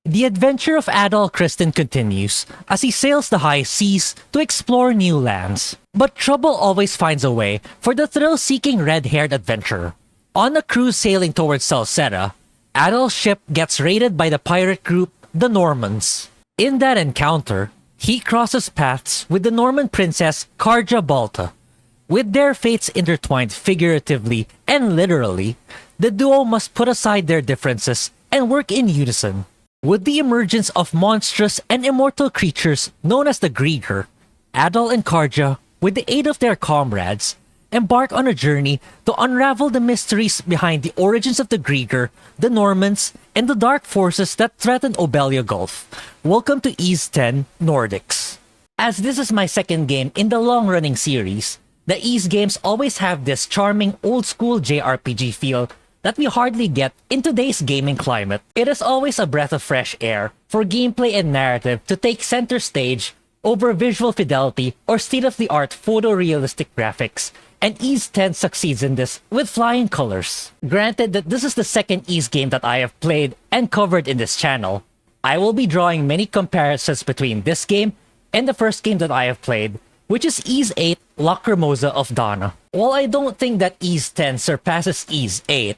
The adventure of Adol Kristen continues as he sails the high seas to explore new lands. But trouble always finds a way for the thrill-seeking red-haired adventurer. On a cruise sailing towards Salceda, Adol's ship gets raided by the pirate group, the Normans. In that encounter, he crosses paths with the Norman princess Karja Balta. With their fates intertwined figuratively and literally, the duo must put aside their differences and work in unison. With the emergence of monstrous and immortal creatures known as the Grieger, Adol and Karja, with the aid of their comrades, embark on a journey to unravel the mysteries behind the origins of the Grieger, the Normans, and the dark forces that threaten Obelia Gulf. Welcome to Ys X Nordics. As this is my second game in the long-running series, the Ys games always have this charming old-school JRPG feel that we hardly get in today's gaming climate. It is always a breath of fresh air for gameplay and narrative to take center stage over visual fidelity or state-of-the-art photorealistic graphics, and Ys X succeeds in this with flying colors. Granted that this is the second Ys game that I have played and covered in this channel, I will be drawing many comparisons between this game and the first game that I have played, which is Ys VIII Lacrimosa of Dana. While I don't think that Ys X surpasses Ys VIII,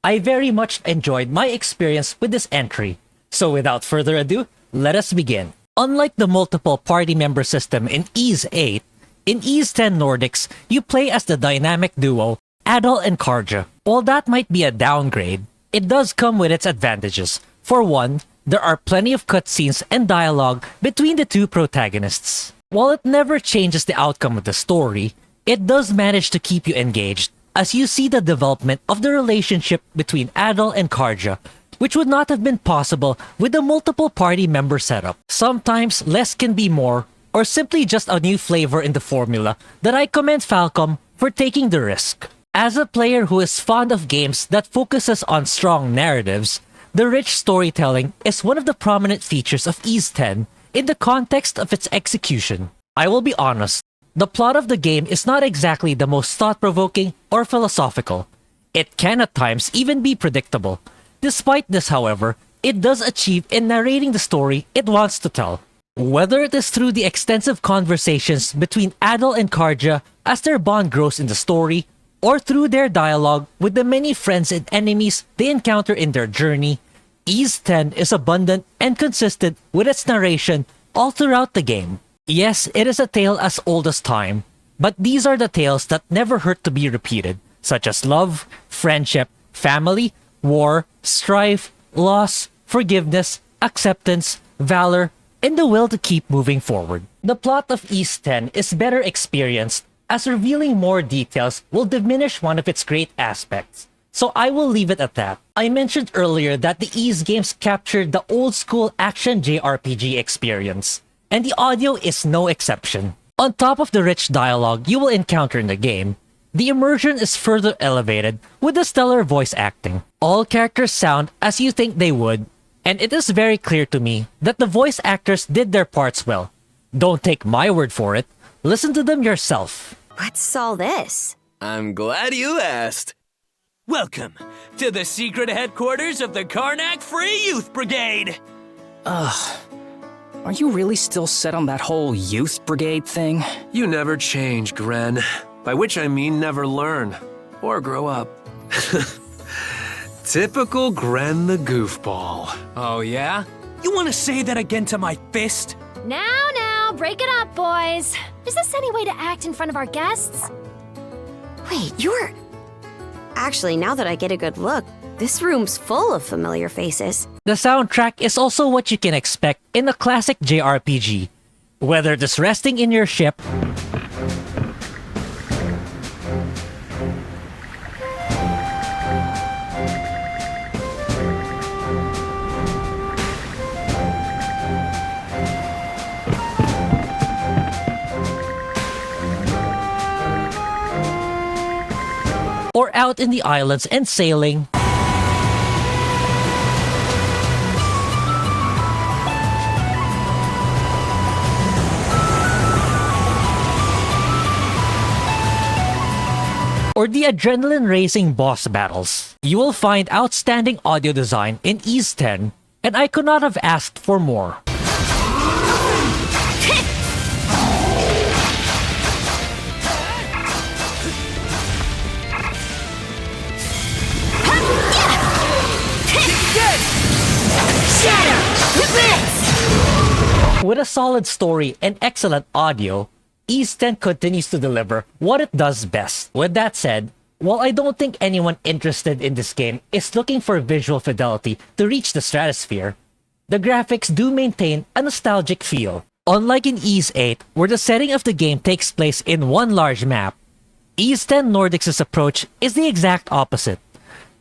I very much enjoyed my experience with this entry. So without further ado, let us begin. Unlike the multiple party member system in Ys VIII, in Ys X Nordics, you play as the dynamic duo Adol and Karja. While that might be a downgrade, it does come with its advantages. For one, there are plenty of cutscenes and dialogue between the two protagonists. While it never changes the outcome of the story, it does manage to keep you engaged as you see the development of the relationship between Adol and Karja, which would not have been possible with a multiple party member setup. Sometimes less can be more, or simply just a new flavor in the formula that I commend Falcom for taking the risk. As a player who is fond of games that focuses on strong narratives, the rich storytelling is one of the prominent features of Ys X in the context of its execution. I will be honest, the plot of the game is not exactly the most thought-provoking or philosophical. It can at times even be predictable. Despite this, however, it does achieve in narrating the story it wants to tell. Whether it is through the extensive conversations between Adol and Karja as their bond grows in the story, or through their dialogue with the many friends and enemies they encounter in their journey, Ys X is abundant and consistent with its narration all throughout the game. Yes, it is a tale as old as time, but these are the tales that never hurt to be repeated, such as love, friendship, family, war, strife, loss, forgiveness, acceptance, valor, and the will to keep moving forward. The plot of Ys X is better experienced, as revealing more details will diminish one of its great aspects. So I will leave it at that. I mentioned earlier that the Ys games captured the old-school action JRPG experience, and the audio is no exception. On top of the rich dialogue you will encounter in the game, the immersion is further elevated with the stellar voice acting. All characters sound as you think they would, and it is very clear to me that the voice actors did their parts well. Don't take my word for it, listen to them yourself. What's all this? I'm glad you asked. Welcome to the secret headquarters of the Karnak Free Youth Brigade! Ugh. Are you really still set on that whole youth brigade thing? You never change, Gren. By which I mean never learn. Or grow up. Typical Gren the goofball. Oh yeah? You want to say that again to my fist? Now, break it up, boys. Is this any way to act in front of our guests? Wait, you're... Actually, now that I get a good look, this room's full of familiar faces. The soundtrack is also what you can expect in a classic JRPG. Whether it is resting in your ship, or out in the islands and sailing, or the adrenaline-raising boss battles. You will find outstanding audio design in Ys X, and I could not have asked for more. With a solid story and excellent audio, Ys X continues to deliver what it does best. With that said, while I don't think anyone interested in this game is looking for visual fidelity to reach the stratosphere, the graphics do maintain a nostalgic feel. Unlike in Ys VIII, where the setting of the game takes place in one large map, Ys X Nordics' approach is the exact opposite.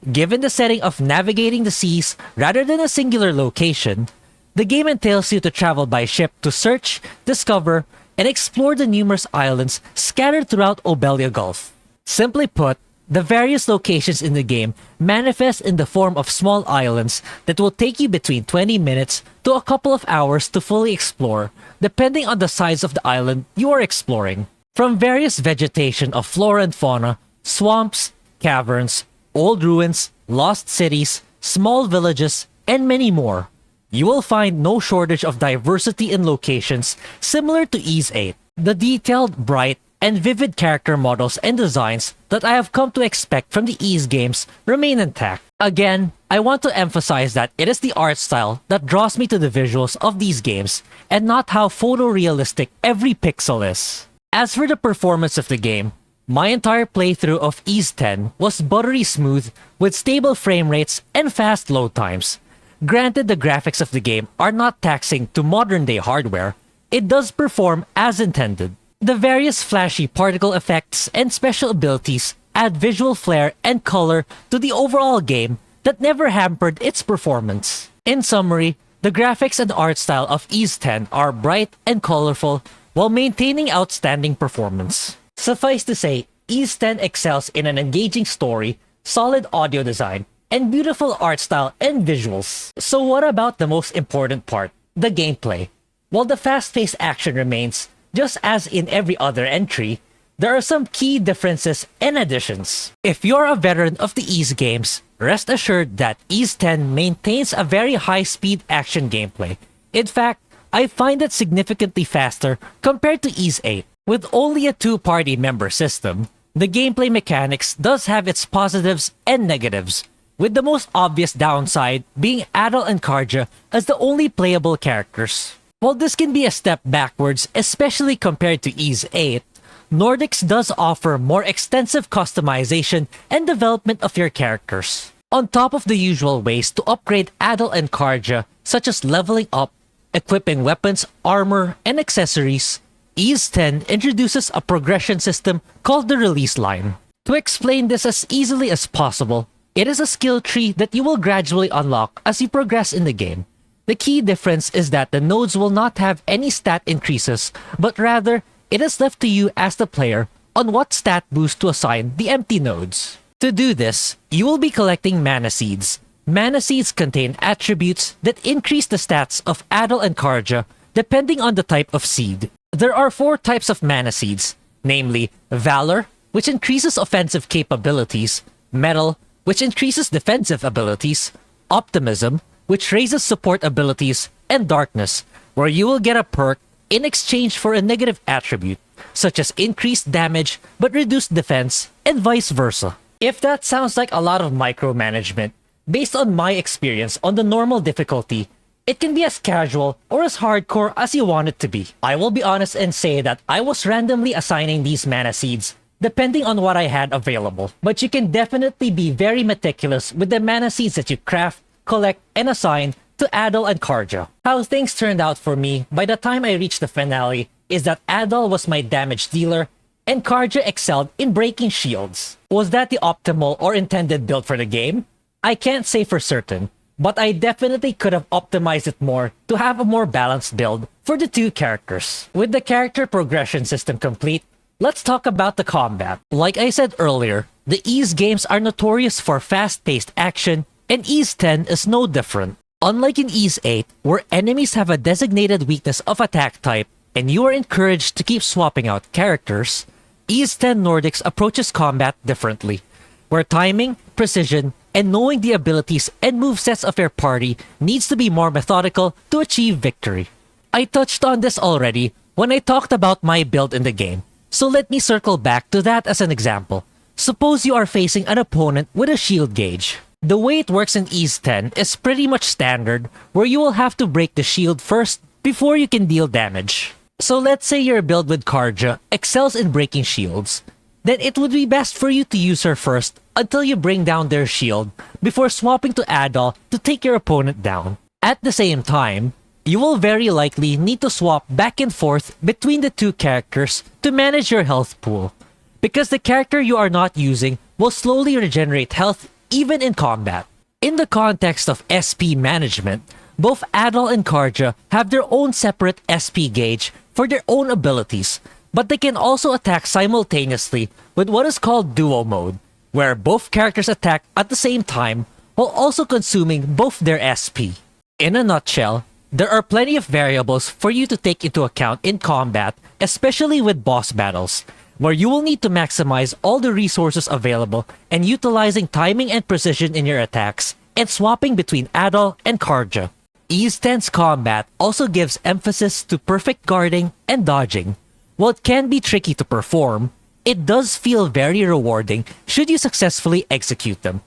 Given the setting of navigating the seas rather than a singular location, the game entails you to travel by ship to search, discover, and explore the numerous islands scattered throughout Obelia Gulf. Simply put, the various locations in the game manifest in the form of small islands that will take you between 20 minutes to a couple of hours to fully explore, depending on the size of the island you are exploring. From various vegetation of flora and fauna, swamps, caverns, old ruins, lost cities, small villages, and many more, you will find no shortage of diversity in locations similar to Ys VIII. The detailed, bright, and vivid character models and designs that I have come to expect from the Ys games remain intact. Again, I want to emphasize that it is the art style that draws me to the visuals of these games, and not how photorealistic every pixel is. As for the performance of the game, my entire playthrough of Ys X was buttery smooth with stable frame rates and fast load times. Granted, the graphics of the game are not taxing to modern-day hardware, it does perform as intended. The various flashy particle effects and special abilities add visual flair and color to the overall game that never hampered its performance. In summary, the graphics and art style of Ys X are bright and colorful while maintaining outstanding performance. Suffice to say, Ys X excels in an engaging story, solid audio design, and beautiful art style and visuals. So what about the most important part, the gameplay? While the fast-paced action remains, just as in every other entry, there are some key differences and additions. If you're a veteran of the Ys games, rest assured that Ys X maintains a very high-speed action gameplay. In fact, I find it significantly faster compared to Ys VIII. With only a two-party member system, the gameplay mechanics does have its positives and negatives, with the most obvious downside being Adel and Karja as the only playable characters. While this can be a step backwards, especially compared to Ys VIII, Nordics does offer more extensive customization and development of your characters. On top of the usual ways to upgrade Adel and Karja, such as leveling up, equipping weapons, armor, and accessories, Ys X introduces a progression system called the Release Line. To explain this as easily as possible, it is a skill tree that you will gradually unlock as you progress in the game. The key difference is that the nodes will not have any stat increases, but rather, it is left to you as the player on what stat boost to assign the empty nodes. To do this, you will be collecting mana seeds. Mana seeds contain attributes that increase the stats of Adel and Karja depending on the type of seed. There are 4 types of mana seeds, namely Valor, which increases offensive capabilities, Metal, which increases defensive abilities, Optimism, which raises support abilities, and Darkness, where you will get a perk in exchange for a negative attribute, such as increased damage but reduced defense, and vice versa. If that sounds like a lot of micromanagement, based on my experience on the normal difficulty, it can be as casual or as hardcore as you want it to be. I will be honest and say that I was randomly assigning these mana seeds depending on what I had available. But you can definitely be very meticulous with the mana seeds that you craft, collect, and assign to Adel and Karja. How things turned out for me by the time I reached the finale is that Adel was my damage dealer and Karja excelled in breaking shields. Was that the optimal or intended build for the game? I can't say for certain, but I definitely could have optimized it more to have a more balanced build for the 2 characters. With the character progression system complete, let's talk about the combat. Like I said earlier, the Ys games are notorious for fast-paced action, and Ys X is no different. Unlike in Ys VIII, where enemies have a designated weakness of attack type, and you are encouraged to keep swapping out characters, Ys X Nordics approaches combat differently, where timing, precision, and knowing the abilities and movesets of your party needs to be more methodical to achieve victory. I touched on this already when I talked about my build in the game, so let me circle back to that as an example. Suppose you are facing an opponent with a shield gauge. The way it works in Ys X is pretty much standard, where you will have to break the shield first before you can deal damage. So let's say your build with Karja excels in breaking shields. Then it would be best for you to use her first until you bring down their shield before swapping to Adol to take your opponent down. At the same time, you will very likely need to swap back and forth between the two characters to manage your health pool, because the character you are not using will slowly regenerate health even in combat. In the context of SP management, both Adol and Karja have their own separate SP gauge for their own abilities, but they can also attack simultaneously with what is called duo mode, where both characters attack at the same time while also consuming both their SP. In a nutshell, there are plenty of variables for you to take into account in combat, especially with boss battles, where you will need to maximize all the resources available and utilizing timing and precision in your attacks and swapping between Adol and Karja. Ys X's combat also gives emphasis to perfect guarding and dodging. While it can be tricky to perform, it does feel very rewarding should you successfully execute them.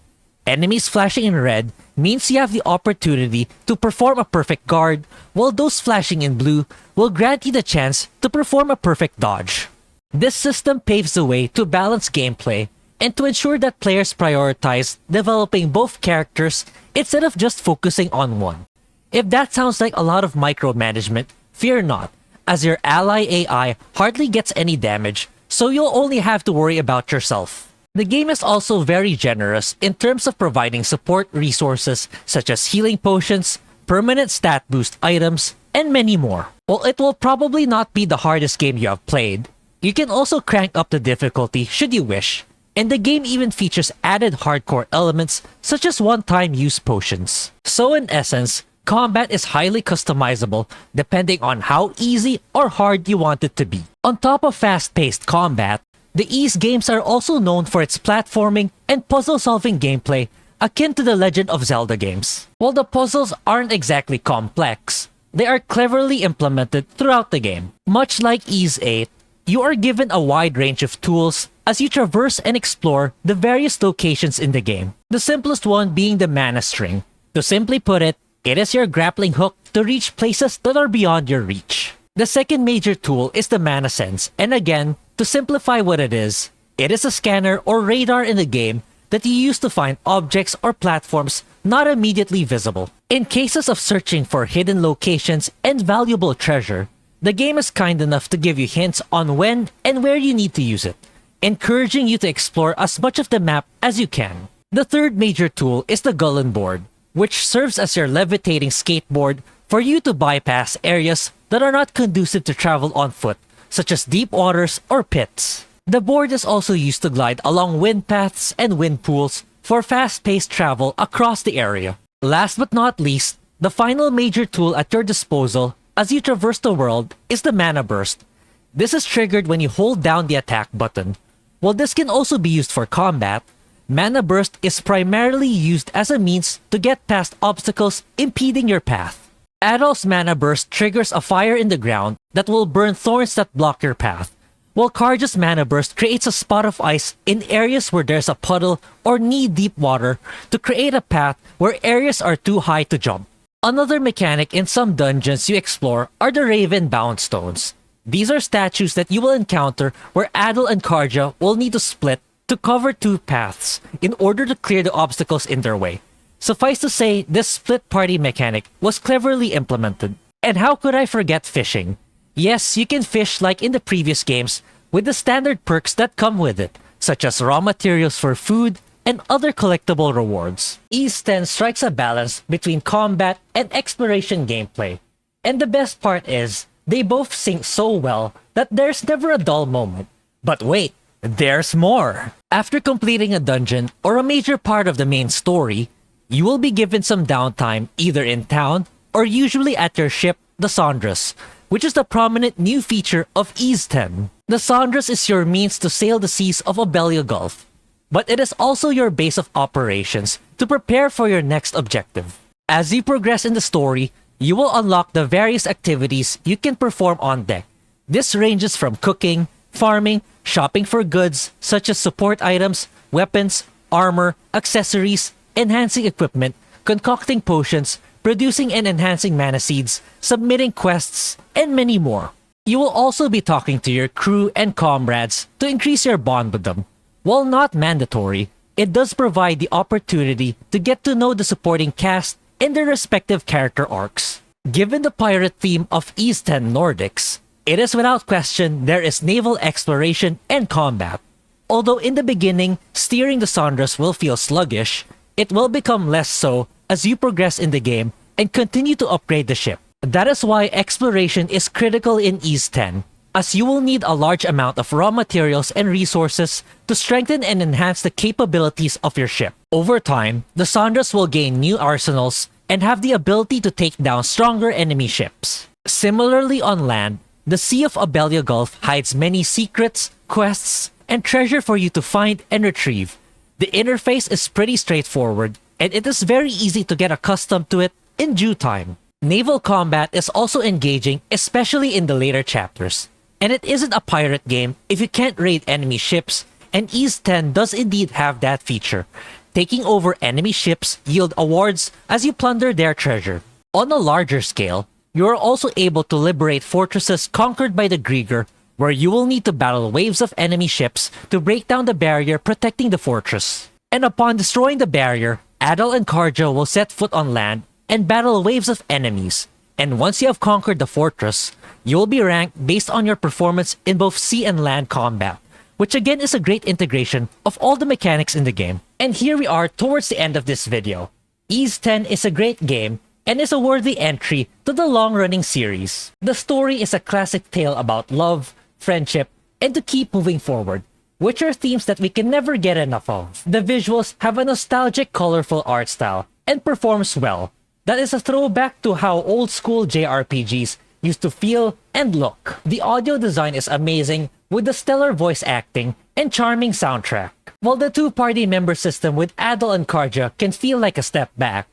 Enemies flashing in red means you have the opportunity to perform a perfect guard, while those flashing in blue will grant you the chance to perform a perfect dodge. This system paves the way to balance gameplay and to ensure that players prioritize developing both characters instead of just focusing on one. If that sounds like a lot of micromanagement, fear not, as your ally AI hardly gets any damage, so you'll only have to worry about yourself. The game is also very generous in terms of providing support resources such as healing potions, permanent stat boost items, and many more. While it will probably not be the hardest game you have played, you can also crank up the difficulty should you wish, and the game even features added hardcore elements such as one-time use potions. So in essence, combat is highly customizable depending on how easy or hard you want it to be. On top of fast-paced combat, the Ys games are also known for its platforming and puzzle-solving gameplay akin to the Legend of Zelda games. While the puzzles aren't exactly complex, they are cleverly implemented throughout the game. Much like Ys VIII, you are given a wide range of tools as you traverse and explore the various locations in the game. The simplest one being the mana string. To simply put it, it is your grappling hook to reach places that are beyond your reach. The second major tool is the mana sense, and again, to simplify what it is a scanner or radar in the game that you use to find objects or platforms not immediately visible. In cases of searching for hidden locations and valuable treasure, the game is kind enough to give you hints on when and where you need to use it, encouraging you to explore as much of the map as you can. The third major tool is the Gullen board, which serves as your levitating skateboard for you to bypass areas that are not conducive to travel on foot, such as deep waters or pits. The board is also used to glide along wind paths and wind pools for fast-paced travel across the area. Last but not least, the final major tool at your disposal as you traverse the world is the mana burst. This is triggered when you hold down the attack button. While this can also be used for combat, mana burst is primarily used as a means to get past obstacles impeding your path. Adol's mana burst triggers a fire in the ground that will burn thorns that block your path, while Karja's mana burst creates a spot of ice in areas where there's a puddle or knee-deep water to create a path where areas are too high to jump. Another mechanic in some dungeons you explore are the Raven Bound Stones. These are statues that you will encounter where Adol and Karja will need to split to cover two paths in order to clear the obstacles in their way. Suffice to say, this split party mechanic was cleverly implemented. And how could I forget fishing? Yes, you can fish like in the previous games with the standard perks that come with it, such as raw materials for food and other collectible rewards. Ys X strikes a balance between combat and exploration gameplay. And the best part is, they both sync so well that there's never a dull moment. But wait, there's more! After completing a dungeon or a major part of the main story, you will be given some downtime either in town or usually at your ship, the Sondrus, which is the prominent new feature of Ys X. The Sondrus is your means to sail the seas of Obelia Gulf. but it is also your base of operations to prepare for your next objective. As you progress in the story, you will unlock the various activities you can perform on deck. This ranges from cooking, farming, shopping for goods such as support items, weapons, armor, accessories, enhancing equipment, concocting potions, producing and enhancing mana seeds, submitting quests, and many more. You will also be talking to your crew and comrades to increase your bond with them. While not mandatory, it does provide the opportunity to get to know the supporting cast and their respective character arcs. Given the pirate theme of Ys X Nordics, it is without question there is naval exploration and combat. Although in the beginning, steering the Sandras will feel sluggish, it will become less so as you progress in the game and continue to upgrade the ship. That is why exploration is critical in Ys X, as you will need a large amount of raw materials and resources to strengthen and enhance the capabilities of your ship. Over time, the Sandras will gain new arsenals and have the ability to take down stronger enemy ships. Similarly on land, the Sea of Abelia Gulf hides many secrets, quests, and treasure for you to find and retrieve. The interface is pretty straightforward, and it is very easy to get accustomed to it in due time. Naval combat is also engaging, especially in the later chapters. And it isn't a pirate game if you can't raid enemy ships, and Ys X does indeed have that feature. Taking over enemy ships yield awards as you plunder their treasure. On a larger scale, you are also able to liberate fortresses conquered by the Grieger, where you will need to battle waves of enemy ships to break down the barrier protecting the fortress. And upon destroying the barrier, Adal and Karja will set foot on land and battle waves of enemies. And once you have conquered the fortress, you will be ranked based on your performance in both sea and land combat, which again is a great integration of all the mechanics in the game. And here we are towards the end of this video. Ys X is a great game and is a worthy entry to the long-running series. The story is a classic tale about love, friendship, and to keep moving forward, which are themes that we can never get enough of. The visuals have a nostalgic, colorful art style and performs well. That is a throwback to how old-school JRPGs used to feel and look. The audio design is amazing with the stellar voice acting and charming soundtrack. While the two-party member system with Adal and Karja can feel like a step back,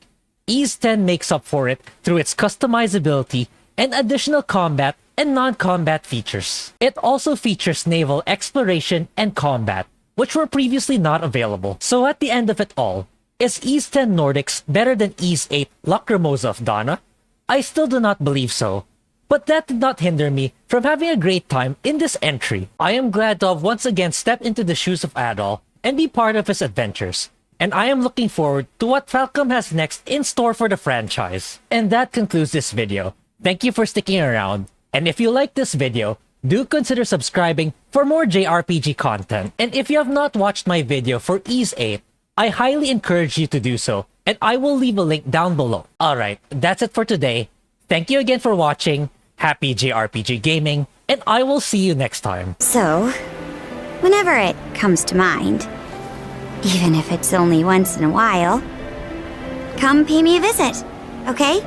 Ys X makes up for it through its customizability and additional combat and non-combat features. It also features naval exploration and combat, which were previously not available. So at the end of it all, is Ys X Nordics better than Ys VIII Lacrimosa of Dana? I still do not believe so. But that did not hinder me from having a great time in this entry. I am glad to have once again stepped into the shoes of Adal and be part of his adventures. And I am looking forward to what Falcom has next in store for the franchise. And that concludes this video. Thank you for sticking around. And if you like this video, do consider subscribing for more JRPG content. And if you have not watched my video for Ys VIII, I highly encourage you to do so, and I will leave a link down below. Alright, that's it for today. Thank you again for watching, happy JRPG gaming, and I will see you next time. So, whenever it comes to mind, even if it's only once in a while, come pay me a visit, okay?